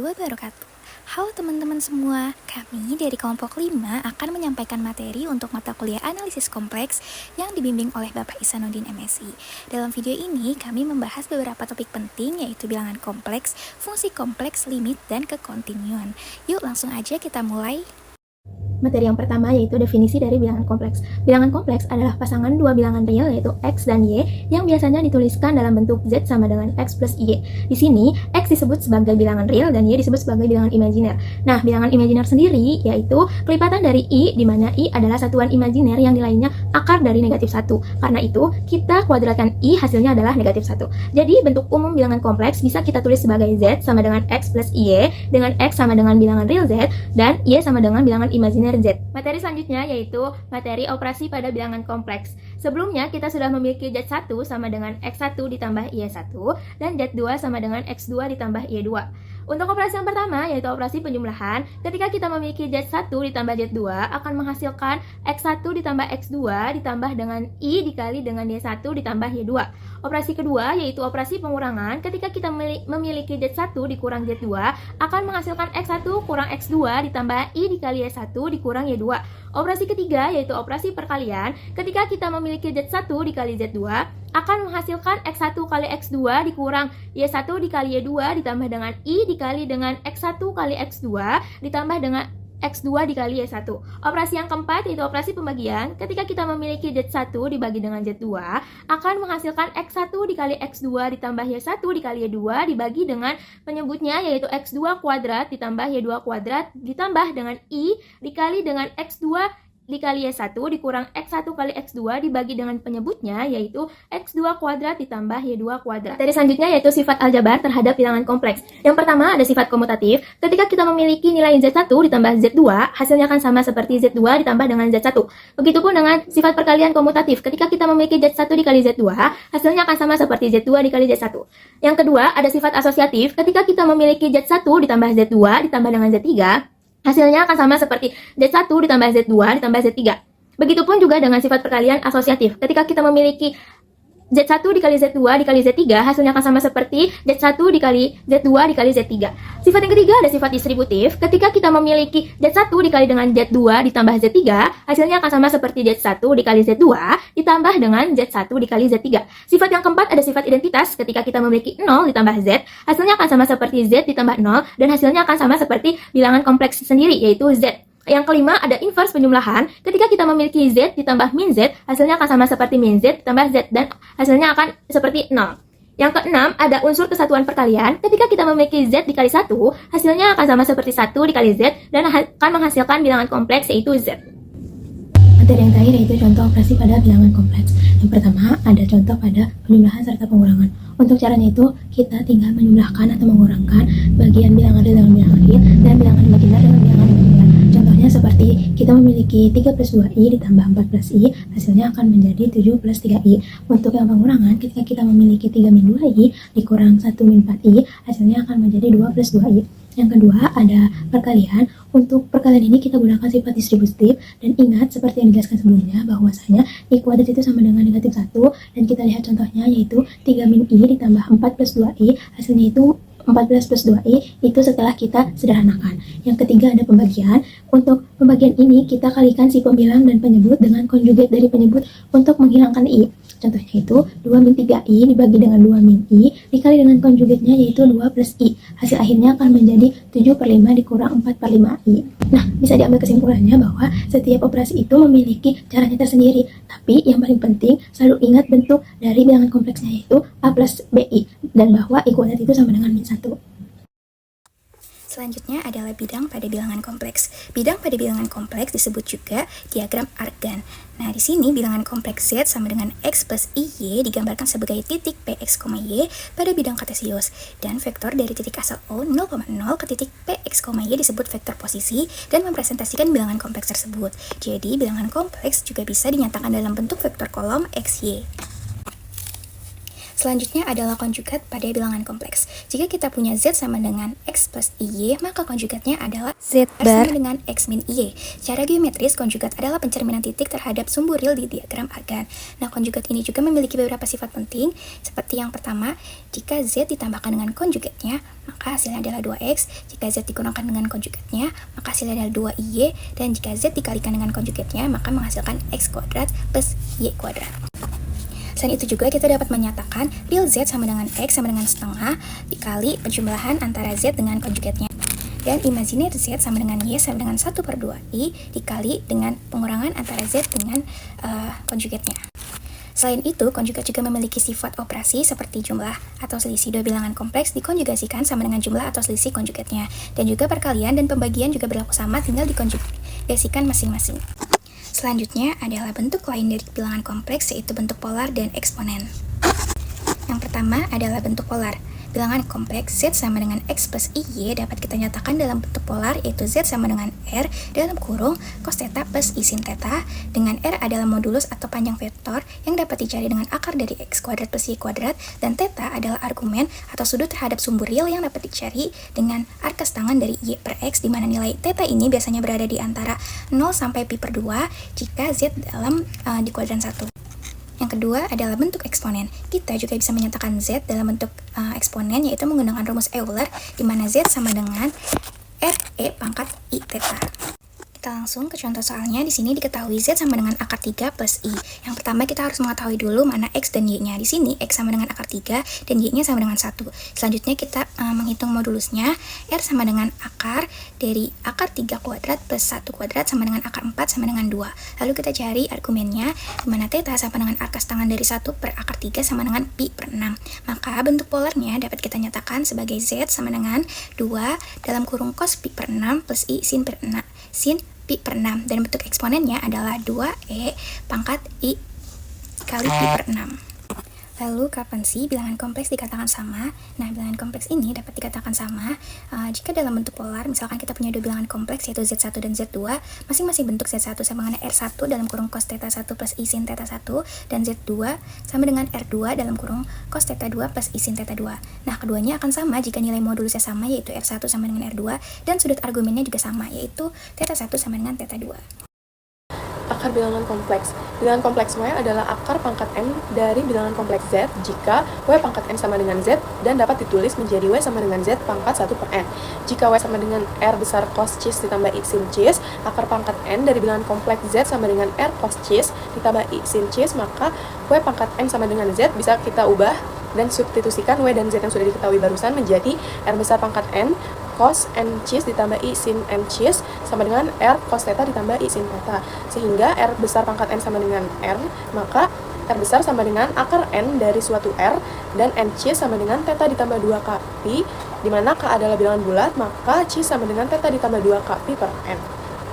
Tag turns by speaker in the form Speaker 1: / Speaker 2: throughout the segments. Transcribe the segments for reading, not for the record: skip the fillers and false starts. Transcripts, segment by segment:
Speaker 1: warahmatullahi wabarakatuh. Halo teman-teman semua, kami dari kelompok 5 akan menyampaikan materi untuk mata kuliah analisis kompleks yang dibimbing oleh Bapak Ihsanuddin MSI. Dalam video ini, kami membahas beberapa topik penting yaitu bilangan kompleks, fungsi kompleks, limit, dan kekontinuan. Yuk langsung aja kita mulai.
Speaker 2: Materi yang pertama yaitu definisi dari bilangan kompleks. Bilangan kompleks adalah pasangan dua bilangan real yaitu X dan Y yang biasanya dituliskan dalam bentuk Z sama dengan X plus Y. Di sini, X disebut sebagai bilangan real dan Y disebut sebagai bilangan imajiner. Nah, bilangan imajiner sendiri yaitu kelipatan dari I, di mana I adalah satuan imajiner yang nilainya akar dari negatif 1. Karena itu, kita kuadratkan I hasilnya adalah negatif 1. Jadi, bentuk umum bilangan kompleks bisa kita tulis sebagai Z sama dengan X plus Y, dengan X sama dengan bilangan real Z, dan Y sama dengan bilangan imajiner Z. Materi selanjutnya yaitu materi operasi pada bilangan kompleks. Sebelumnya kita sudah memiliki Z1 sama dengan X1 ditambah Y1 dan Z2 sama dengan X2 ditambah Y2. Untuk operasi yang pertama yaitu operasi penjumlahan, ketika kita memiliki Z1 ditambah Z2 akan menghasilkan X1 ditambah X2 ditambah dengan I dikali dengan Y1 ditambah Y2. Operasi kedua yaitu operasi pengurangan, ketika kita memiliki Z1 dikurang Z2 akan menghasilkan X1 kurang X2 ditambah I dikali Y1 dikurang Y2. Operasi ketiga yaitu operasi perkalian, ketika kita memiliki Z1 dikali Z2 akan menghasilkan X1 kali X2 dikurang Y1 dikali Y2 ditambah dengan I dikali dengan X1 kali X2 ditambah dengan X2 dikali Y1. Operasi yang keempat yaitu operasi pembagian, ketika kita memiliki Z1 dibagi dengan Z2 akan menghasilkan X1 dikali X2 ditambah Y1 dikali Y2 dibagi dengan penyebutnya yaitu X2 kuadrat ditambah Y2 kuadrat ditambah dengan I dikali dengan X2 dikali Y1 dikurang X1 kali X2 dibagi dengan penyebutnya yaitu X2 kuadrat ditambah Y2 kuadrat. Materi selanjutnya yaitu sifat aljabar terhadap bilangan kompleks. Yang pertama ada sifat komutatif. Ketika kita memiliki nilai Z1 ditambah Z2, hasilnya akan sama seperti Z2 ditambah dengan Z1. Begitupun dengan sifat perkalian komutatif. Ketika kita memiliki Z1 dikali Z2, hasilnya akan sama seperti Z2 dikali Z1. Yang kedua ada sifat asosiatif. Ketika kita memiliki Z1 ditambah Z2 ditambah dengan Z3, hasilnya akan sama seperti Z1 ditambah Z2 ditambah Z3. Begitupun juga dengan sifat perkalian asosiatif. Ketika kita memiliki Z1 dikali Z2 dikali Z3, hasilnya akan sama seperti Z1 dikali Z2 dikali Z3. Sifat yang ketiga ada sifat distributif. Ketika kita memiliki Z1 dikali dengan Z2 ditambah Z3, hasilnya akan sama seperti Z1 dikali Z2 ditambah dengan Z1 dikali Z3. Sifat yang keempat ada sifat identitas. Ketika kita memiliki 0 ditambah Z, hasilnya akan sama seperti Z ditambah 0 dan hasilnya akan sama seperti bilangan kompleks sendiri yaitu Z. Yang kelima ada inverse penjumlahan. Ketika kita memiliki Z ditambah min Z, hasilnya akan sama seperti min Z ditambah Z dan hasilnya akan seperti 0. Yang keenam ada unsur kesatuan perkalian. Ketika kita memiliki Z dikali 1, hasilnya akan sama seperti 1 dikali Z dan akan menghasilkan bilangan kompleks yaitu Z. Materi yang terakhir yaitu contoh operasi pada bilangan kompleks. Yang pertama ada contoh pada penjumlahan serta pengurangan. Untuk caranya itu kita tinggal menjumlahkan atau mengurangkan bagian bilangan real dengan bilangan real dan bilangan imajiner dengan bilangan imajiner. Contohnya seperti kita memiliki 3 plus 2i ditambah 4 plus i, hasilnya akan menjadi 7 plus 3i. Untuk yang pengurangan, ketika kita memiliki 3 min 2i dikurang 1 min 4i, hasilnya akan menjadi 2 plus 2i. Yang kedua ada perkalian. Untuk perkalian ini kita gunakan sifat distributif dan ingat seperti yang dijelaskan sebelumnya bahwasanya I kuadrat itu sama dengan negatif 1 dan kita lihat contohnya yaitu 3 min I ditambah 4 plus 2I, hasilnya itu 14 plus 2i itu setelah kita sederhanakan. Yang ketiga ada pembagian. Untuk pembagian ini kita kalikan si pembilang dan penyebut dengan konjugat dari penyebut untuk menghilangkan i. Contohnya itu 2 min 3i dibagi dengan 2 min i dikali dengan konjugatnya yaitu 2 plus i. Hasil akhirnya akan menjadi 7 per 5 dikurang 4 per 5i. Nah, bisa diambil kesimpulannya bahwa setiap operasi itu memiliki caranya tersendiri. Tapi yang paling penting selalu ingat bentuk dari bilangan kompleksnya yaitu A plus BI dan bahwa I kuadrat itu sama dengan min 1.
Speaker 1: Selanjutnya adalah bidang pada bilangan kompleks. Bidang pada bilangan kompleks disebut juga diagram Argand. Nah, di sini bilangan kompleks Z sama dengan X plus IY digambarkan sebagai titik PX, Y pada bidang kartesius. Dan vektor dari titik asal O 0,0 ke titik PX, Y disebut vektor posisi dan mempresentasikan bilangan kompleks tersebut. Jadi, bilangan kompleks juga bisa dinyatakan dalam bentuk vektor kolom XY. Selanjutnya adalah konjugat pada bilangan kompleks. Jika kita punya Z sama dengan X plus IY, maka konjugatnya adalah
Speaker 2: Z
Speaker 1: sama
Speaker 2: bar
Speaker 1: dengan X min IY. Secara geometris, konjugat adalah pencerminan titik terhadap sumbu real di diagram argan. Nah, konjugat ini juga memiliki beberapa sifat penting, seperti yang pertama, jika Z ditambahkan dengan konjugatnya, maka hasilnya adalah 2X. Jika Z dikurangkan dengan konjugatnya, maka hasilnya adalah 2IY. Dan jika Z dikalikan dengan konjugatnya, maka menghasilkan X kuadrat plus Y kuadrat. Selain itu juga kita dapat menyatakan real Z sama dengan X sama dengan setengah dikali penjumlahan antara Z dengan konjugatnya. Dan imajiner Z sama dengan Y sama dengan 1/2I dikali dengan pengurangan antara Z dengan konjugatnya. Selain itu, konjugat juga memiliki sifat operasi seperti jumlah atau selisih dua bilangan kompleks dikonjugasikan sama dengan jumlah atau selisih konjugatnya. Dan juga perkalian dan pembagian juga berlaku sama, tinggal dikonjugasikan masing-masing. Selanjutnya adalah bentuk lain dari bilangan kompleks, yaitu bentuk polar dan eksponen. Yang pertama adalah bentuk polar. Bilangan kompleks Z sama dengan X plus IY dapat kita nyatakan dalam bentuk polar, yaitu Z sama dengan R dalam kurung cos theta plus I sin theta, dengan R adalah modulus atau panjang vektor yang dapat dicari dengan akar dari X kuadrat plus Y kuadrat, dan theta adalah argumen atau sudut terhadap sumbu real yang dapat dicari dengan arkas tangan dari Y per X, di mana nilai theta ini biasanya berada di antara 0 sampai pi/2 jika Z dalam di kuadran 1. Yang kedua adalah bentuk eksponen. Kita juga bisa menyatakan Z dalam bentuk eksponen, yaitu menggunakan rumus Euler, di mana Z sama dengan RE pangkat I theta. Kita langsung ke contoh soalnya. Di sini diketahui Z sama dengan akar 3 plus I. Yang pertama kita harus mengetahui dulu mana X dan Y-nya. Di sini X sama dengan akar 3 dan Y-nya sama dengan 1. Selanjutnya kita menghitung modulusnya. R sama dengan akar dari akar 3 kuadrat plus 1 kuadrat sama dengan akar 4 sama dengan 2. Lalu kita cari argumennya, di mana theta sama dengan arkas tangan dari 1 per akar 3 sama dengan pi/6. Maka bentuk polarnya dapat kita nyatakan sebagai Z sama dengan 2 dalam kurung cos pi/6 plus I sin pi/6, dan bentuk eksponennya adalah 2E pangkat I kali pi/6. Lalu kapan sih bilangan kompleks dikatakan sama? Nah, bilangan kompleks ini dapat dikatakan sama jika dalam bentuk polar, misalkan kita punya dua bilangan kompleks yaitu Z1 dan Z2, masing-masing bentuk Z1 sama dengan R1 dalam kurung cos theta 1 plus I sin theta 1, dan Z2 sama dengan R2 dalam kurung cos theta 2 plus I sin theta 2. Nah, keduanya akan sama jika nilai modulusnya sama, yaitu R1 sama dengan R2, dan sudut argumennya juga sama, yaitu theta 1 sama dengan theta 2.
Speaker 3: Akar bilangan kompleks. Bilangan kompleks Y adalah akar pangkat N dari bilangan kompleks Z jika Y pangkat N sama dengan Z dan dapat ditulis menjadi Y sama dengan Z pangkat 1 per N. Jika Y sama dengan R besar cos cis ditambah I sin cis, akar pangkat N dari bilangan kompleks Z sama dengan R cos cis ditambah I sin cis, maka Y pangkat N sama dengan Z bisa kita ubah dan substitusikan Y dan Z yang sudah diketahui barusan menjadi R besar pangkat N cos N cis ditambah I sin N cis sama dengan R cos theta ditambah I sin theta. Sehingga R besar pangkat N sama dengan R, maka R besar sama dengan akar N dari suatu R, dan N cis sama dengan theta ditambah 2 K pi, di mana K adalah bilangan bulat, maka cis sama dengan theta ditambah 2 K pi per N.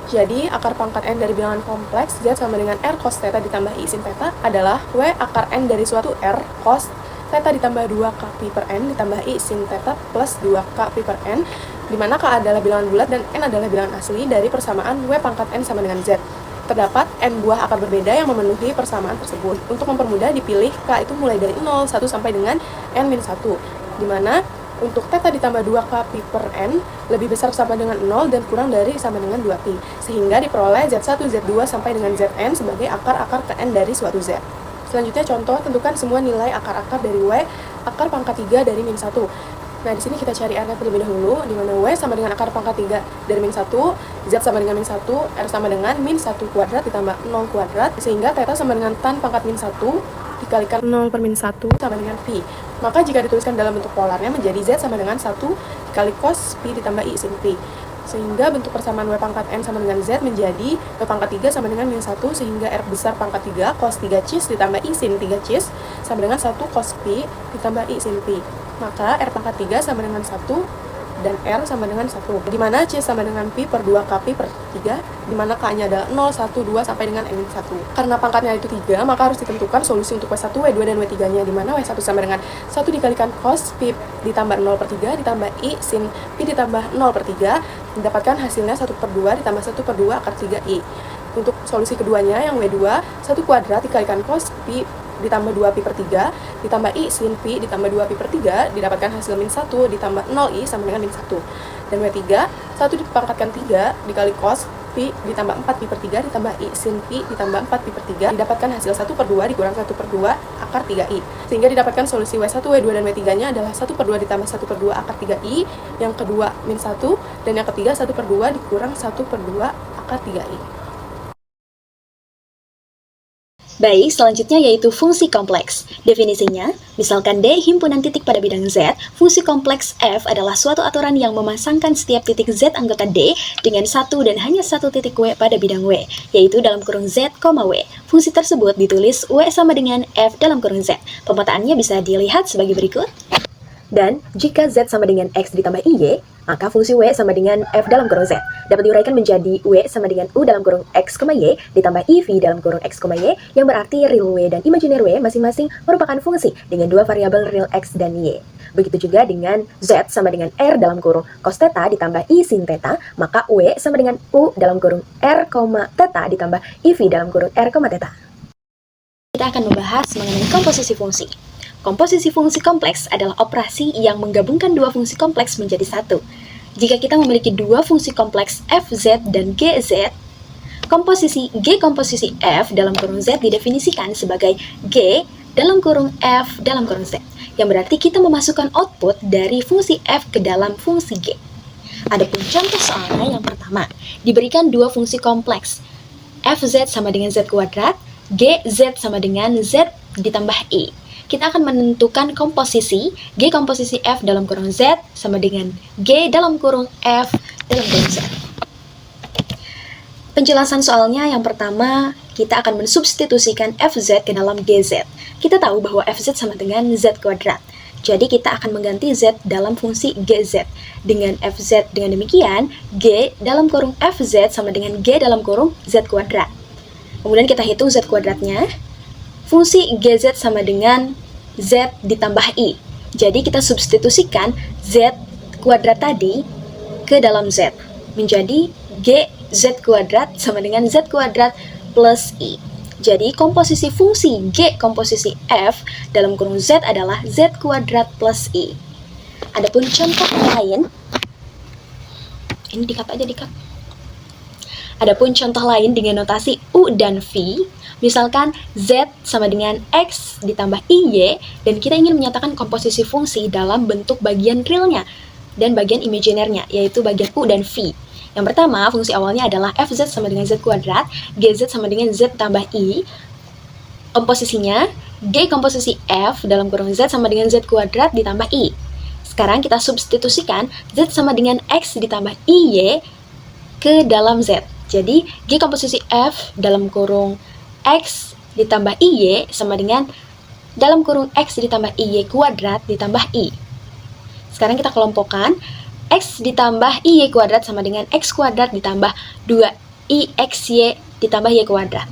Speaker 3: Jadi, akar pangkat N dari bilangan kompleks Z sama dengan R cos theta ditambah I sin theta adalah Y akar N dari suatu R cos theta ditambah 2 K pi per N ditambah I sin theta plus 2 K pi per N, di mana K adalah bilangan bulat dan N adalah bilangan asli dari persamaan Y pangkat N sama dengan Z. Terdapat N buah akar berbeda yang memenuhi persamaan tersebut. Untuk mempermudah dipilih K itu mulai dari 0, 1 sampai dengan N-1, di mana untuk theta ditambah 2 K pi per N lebih besar sama dengan 0 dan kurang dari sama dengan 2 pi, sehingga diperoleh Z1, Z2 sampai dengan Zn sebagai akar-akar ke N dari suatu Z. Selanjutnya contoh, tentukan semua nilai akar-akar dari Y akar pangkat 3 dari min 1. Nah, di sini kita cari R-nya terlebih dahulu, di mana Y sama dengan akar pangkat 3 dari min 1, Z sama dengan min 1, R sama dengan min 1 kuadrat ditambah 0 kuadrat, sehingga theta sama dengan tan pangkat min 1 dikalikan 0 per min 1 sama dengan pi. Maka jika dituliskan dalam bentuk polarnya menjadi Z sama dengan 1 dikali cos pi ditambah I sin pi. Sehingga bentuk persamaan Y pangkat N sama dengan Z menjadi Y pangkat 3 sama dengan min 1, sehingga R besar pangkat 3 cos 3 cis ditambah I sin 3 cis sama dengan 1 cos pi ditambah I sin pi. Maka R pangkat 3 sama dengan 1 dan R sama dengan 1, di mana cis sama dengan pi per 2 K pi per 3, di mana K-nya adalah 0, 1, 2 sampai dengan N1. Karena pangkatnya itu 3, maka harus ditentukan solusi untuk Y1, Y2, dan Y3-nya, di mana Y1 sama dengan 1 dikalikan cos pi ditambah 0 per 3 ditambah I sin pi ditambah 0 per 3, mendapatkan hasilnya 1 per 2 ditambah 1 per 2 akar 3I. Untuk solusi keduanya yang W2, 1 kuadrat dikalikan cos pi ditambah 2 pi per 3 ditambah I sin pi ditambah 2 pi per 3 didapatkan hasil min 1 ditambah 0i sama dengan min 1. Dan W3, 1 dipangkatkan 3 dikali cos pi ditambah 4 pi per 3 ditambah I sin pi ditambah 4 pi per 3 didapatkan hasil 1 per 2 dikurang 1 per 2 akar 3i. Sehingga didapatkan solusi W1, W2, dan W3 nya adalah 1 per 2 ditambah 1 per 2 akar 3i, yang kedua min 1, dan yang ketiga 1 per 2 dikurang 1 per 2 akar 3i.
Speaker 4: Baik, selanjutnya yaitu fungsi kompleks. Definisinya, misalkan D himpunan titik pada bidang Z, fungsi kompleks F adalah suatu aturan yang memasangkan setiap titik Z anggota D dengan satu dan hanya satu titik W pada bidang W, yaitu dalam kurung Z, W. Fungsi tersebut ditulis W sama dengan F dalam kurung Z. Pemetaannya bisa dilihat sebagai berikut. Dan jika Z sama dengan X ditambah IY, maka fungsi W sama dengan F dalam kurung Z. Dapat diuraikan menjadi W sama dengan U dalam kurung X, Y ditambah IV dalam kurung X, Y, yang berarti real W dan imajiner W masing-masing merupakan fungsi dengan dua variabel real X dan Y. Begitu juga dengan Z sama dengan R dalam kurung cos theta ditambah I sin theta, maka W sama dengan U dalam kurung R, theta ditambah IV dalam kurung R, theta. Kita akan membahas mengenai komposisi fungsi. Komposisi fungsi kompleks adalah operasi yang menggabungkan dua fungsi kompleks menjadi satu. Jika kita memiliki dua fungsi kompleks fz dan gz, komposisi G komposisi F dalam kurung Z didefinisikan sebagai G dalam kurung F dalam kurung Z, yang berarti kita memasukkan output dari fungsi F ke dalam fungsi G. Adapun contoh soalnya yang pertama, diberikan dua fungsi kompleks, fz sama dengan z kuadrat, gz sama dengan z ditambah i. Kita akan menentukan komposisi G komposisi F dalam kurung Z sama dengan G dalam kurung F dalam kurung Z. Penjelasan soalnya yang pertama, kita akan mensubstitusikan FZ ke dalam GZ. Kita tahu bahwa FZ sama dengan Z kuadrat. Jadi kita akan mengganti Z dalam fungsi GZ. Dengan FZ dengan demikian, G dalam kurung FZ sama dengan G dalam kurung Z kuadrat. Kemudian kita hitung Z kuadratnya. Fungsi GZ sama dengan Z ditambah I. Jadi kita substitusikan Z kuadrat tadi ke dalam Z. Menjadi GZ kuadrat sama dengan Z kuadrat plus I. Jadi komposisi fungsi G komposisi F dalam kurung Z adalah Z kuadrat plus I. Adapun contoh lain, ini dikat aja. Adapun contoh lain dengan notasi U dan V, misalkan Z sama dengan X ditambah IY, dan kita ingin menyatakan komposisi fungsi dalam bentuk bagian realnya dan bagian imaginernya, yaitu bagian U dan V. Yang pertama, fungsi awalnya adalah FZ sama dengan Z kuadrat, GZ sama dengan Z tambah I. Komposisinya, G komposisi F dalam kurung Z sama dengan Z kuadrat ditambah I. Sekarang kita substitusikan Z sama dengan X ditambah IY ke dalam Z. Jadi, G komposisi F dalam kurung X ditambah IY sama dengan dalam kurung X ditambah IY kuadrat ditambah I. Sekarang kita kelompokkan, X ditambah IY kuadrat sama dengan X kuadrat ditambah 2IXY ditambah Y kuadrat.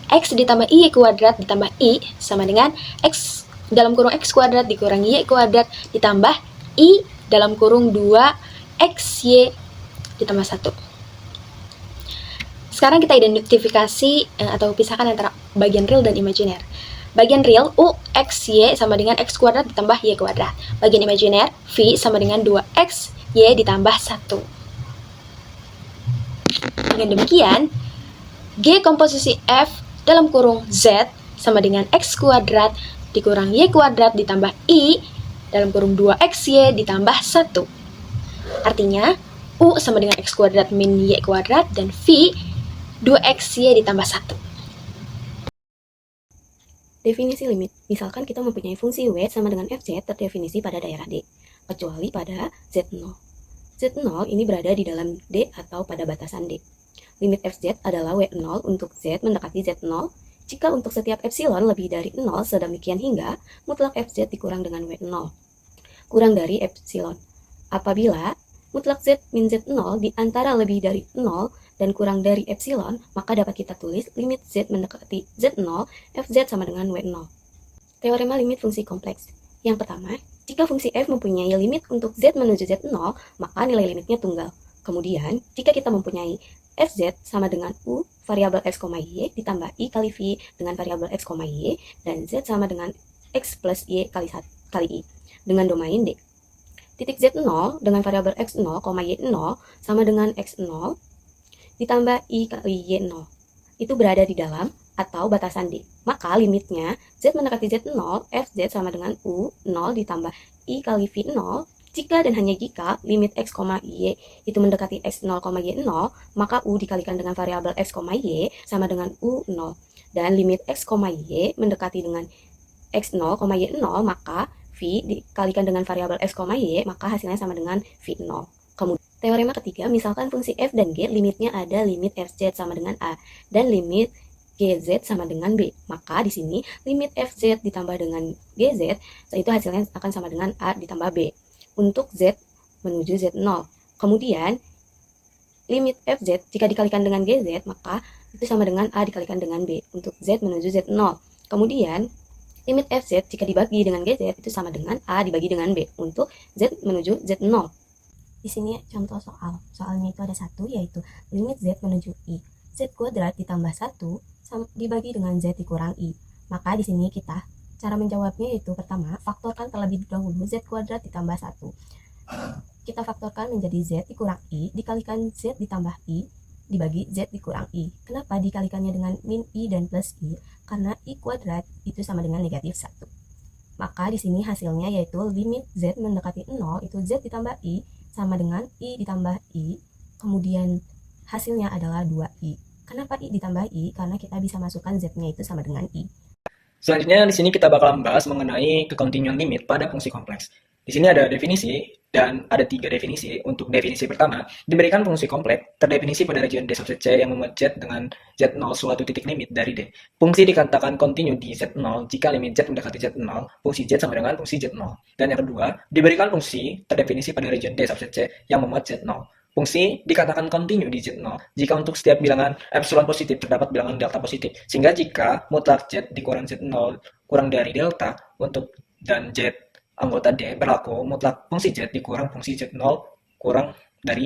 Speaker 4: X ditambah IY kuadrat ditambah I sama dengan X dalam kurung X kuadrat dikurang Y kuadrat ditambah I dalam kurung 2XY ditambah 1. Sekarang kita identifikasi atau pisahkan antara bagian real dan imajiner. Bagian real, U, X, Y sama dengan X kuadrat ditambah Y kuadrat. Bagian imajiner, V sama dengan 2X, Y ditambah 1. Dengan demikian, G komposisi F dalam kurung Z sama dengan X kuadrat dikurang Y kuadrat ditambah I dalam kurung 2XY ditambah 1. Artinya, U sama dengan X kuadrat min Y kuadrat dan V 2XY ditambah 1.
Speaker 5: Definisi limit. Misalkan kita mempunyai fungsi W sama dengan Fz terdefinisi pada daerah D, kecuali pada Z0. Z0 ini berada di dalam D atau pada batasan D. Limit Fz adalah W0 untuk Z mendekati Z0 jika untuk setiap epsilon lebih dari 0 sedemikian hingga mutlak Fz dikurang dengan W0. Kurang dari epsilon. Apabila mutlak Z min Z0 di antara lebih dari 0 dan kurang dari epsilon, maka dapat kita tulis limit Z mendekati Z0, Fz sama dengan W0. Teorema limit fungsi kompleks. Yang pertama, jika fungsi F mempunyai limit untuk Z menuju Z0, maka nilai limitnya tunggal. Kemudian, jika kita mempunyai fz sama dengan u variabel x, y ditambah i kali v dengan variabel x, y, dan z sama dengan x plus y kali i dengan domain D. Titik z0 dengan variabel x0, y0 sama dengan x0 ditambah i kali y0. Itu berada di dalam atau batasan D. Maka limitnya z mendekati z0, fz sama dengan u0 ditambah i kali v0. Jika dan hanya jika limit x, y itu mendekati x0, y0, maka u dikalikan dengan variabel x, y sama dengan u0. Dan limit x, y mendekati dengan x0, y0, maka v dikalikan dengan variabel x, y, maka hasilnya sama dengan v0. Kemudian teorema ketiga, misalkan fungsi f dan g limitnya ada limit fz sama dengan a dan limit gz sama dengan b. Maka di sini limit fz ditambah dengan gz itu hasilnya akan sama dengan a ditambah b untuk z menuju z0. Kemudian limit fz jika dikalikan dengan gz maka itu sama dengan a dikalikan dengan b untuk z menuju z0. Kemudian limit fz jika dibagi dengan gz itu sama dengan a dibagi dengan b untuk z menuju z0. Di sini contoh soalnya itu ada satu, yaitu limit z menuju i. Z kuadrat ditambah 1 dibagi dengan z dikurang i. Maka di sini kita cara menjawabnya itu pertama, faktorkan terlebih dahulu z kuadrat ditambah 1. Kita faktorkan menjadi z dikurang i dikalikan z ditambah i dibagi z dikurang i. Kenapa dikalikannya dengan min i dan plus i? Karena i kuadrat itu sama dengan negatif 1. Maka di sini hasilnya yaitu limit z mendekati 0 itu z ditambah i sama dengan i ditambah i, kemudian hasilnya adalah 2i. Kenapa i ditambah i? Karena kita bisa masukkan z-nya itu sama dengan i.
Speaker 6: Selanjutnya di sini kita bakal membahas mengenai kekontinuan limit pada fungsi kompleks. Di sini ada definisi dan ada 3 definisi. Untuk definisi pertama, diberikan fungsi kompleks terdefinisi pada region D sub set C yang memuat Z dengan Z0 suatu titik limit dari D. Fungsi dikatakan kontinu di Z0 jika limit Z mendekati Z0, fungsi Z sama dengan fungsi Z0. Dan yang kedua, diberikan fungsi terdefinisi pada region D sub set C yang memuat Z0. Fungsi dikatakan kontinu di Z0 jika untuk setiap bilangan epsilon positif terdapat bilangan delta positif. Sehingga jika mutlak Z dikurang Z0 kurang dari delta untuk dan Z anggota D berlaku mutlak fungsi Z dikurang fungsi Z0 kurang dari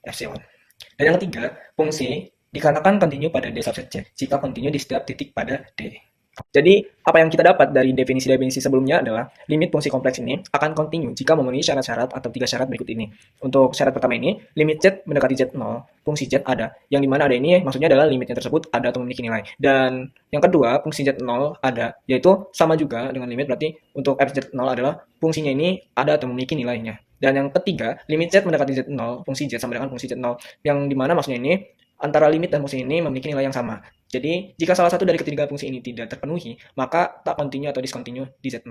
Speaker 6: epsilon. Dan yang ketiga, fungsi dikatakan kontinu pada D sub set C jika kontinu di setiap titik pada D. Jadi, apa yang kita dapat dari definisi-definisi sebelumnya adalah limit fungsi kompleks ini akan kontinu jika memenuhi syarat-syarat atau 3 syarat berikut ini. Untuk syarat pertama ini, limit Z mendekati Z0, fungsi Z ada. Yang dimana ada ini maksudnya adalah limitnya tersebut ada atau memiliki nilai. Dan yang kedua, fungsi Z0 ada, yaitu sama juga dengan limit, berarti untuk fz0 adalah fungsinya ini ada atau memiliki nilainya. Dan yang ketiga, limit Z mendekati Z0, fungsi Z sama dengan fungsi Z0, yang dimana maksudnya ini antara limit dan fungsi ini memiliki nilai yang sama. Jadi, jika salah satu dari ketiga fungsi ini tidak terpenuhi, maka tak kontinu atau discontinue di Z0.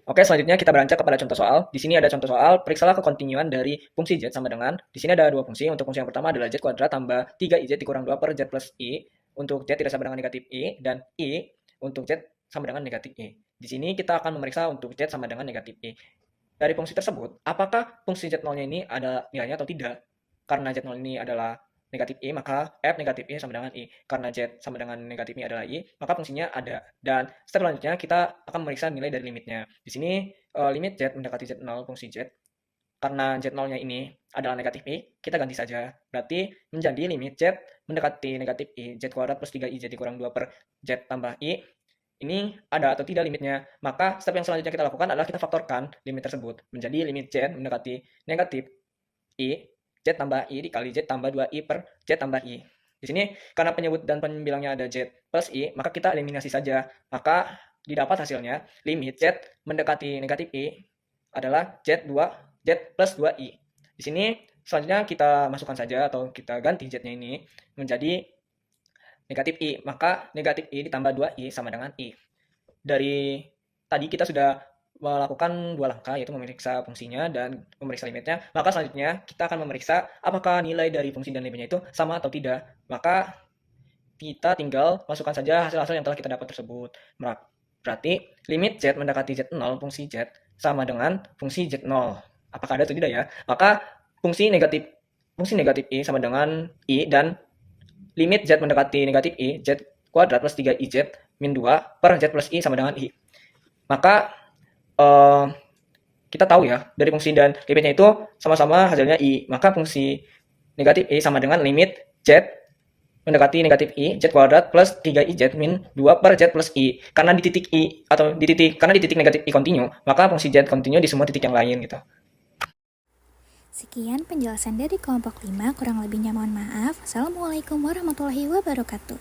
Speaker 6: Oke, selanjutnya kita beranjak kepada contoh soal. Di sini ada contoh soal, periksalah kekontinuan dari fungsi Z sama dengan, di sini ada 2 fungsi. Untuk fungsi yang pertama adalah Z kuadrat tambah 3IZ dikurang 2 per Z plus I. Untuk Z tidak sama dengan negatif I, dan I untuk Z sama dengan negatif I. Di sini kita akan memeriksa untuk Z sama dengan negatif I. Dari fungsi tersebut, apakah fungsi Z0-nya ini ada nilainya atau tidak? Karena Z0 ini adalah negatif I, maka F negatif I sama dengan I. Karena Z sama dengan negatif I adalah I, maka fungsinya ada. Dan step selanjutnya kita akan memeriksa nilai dari limitnya. Di sini limit Z mendekati Z0 fungsi Z. Karena Z0-nya ini adalah negatif I, kita ganti saja. Berarti menjadi limit Z mendekati negatif I, Z kuadrat plus 3IZ dikurang 2 per Z tambah I. Ini ada atau tidak limitnya. Maka step yang selanjutnya kita lakukan adalah kita faktorkan limit tersebut. Menjadi limit Z mendekati negatif I, Z tambah I dikali Z tambah 2I per Z tambah I. Di sini karena penyebut dan pembilangnya ada Z plus I, maka kita eliminasi saja. Maka didapat hasilnya limit Z mendekati negatif I adalah Z plus 2I. Di sini selanjutnya kita masukkan saja atau kita ganti Z-nya ini menjadi negatif I. Maka negatif I ditambah 2I sama dengan I. Dari tadi kita sudah melakukan 2 langkah, yaitu memeriksa fungsinya dan memeriksa limitnya. Maka selanjutnya kita akan memeriksa apakah nilai dari fungsi dan limitnya itu sama atau tidak. Maka kita tinggal masukkan saja hasil-hasil yang telah kita dapat tersebut. Berarti limit Z mendekati Z0 fungsi Z sama dengan fungsi Z0. Apakah ada atau tidak ya? Maka fungsi negatif I sama dengan I, dan limit Z mendekati negatif I, Z kuadrat plus 3IZ min 2 per Z plus I sama dengan I. Maka kita tahu ya, dari fungsi dan limitnya itu sama-sama hasilnya I. Maka fungsi negatif i sama dengan limit z mendekati negatif i, z kuadrat plus 3iz min 2 per z plus i. Karena di titik i atau di titik negatif i kontinu, maka fungsi z kontinu di semua titik yang lain gitu.
Speaker 1: Sekian penjelasan dari kelompok 5, kurang lebihnya mohon maaf. Assalamualaikum warahmatullahi wabarakatuh.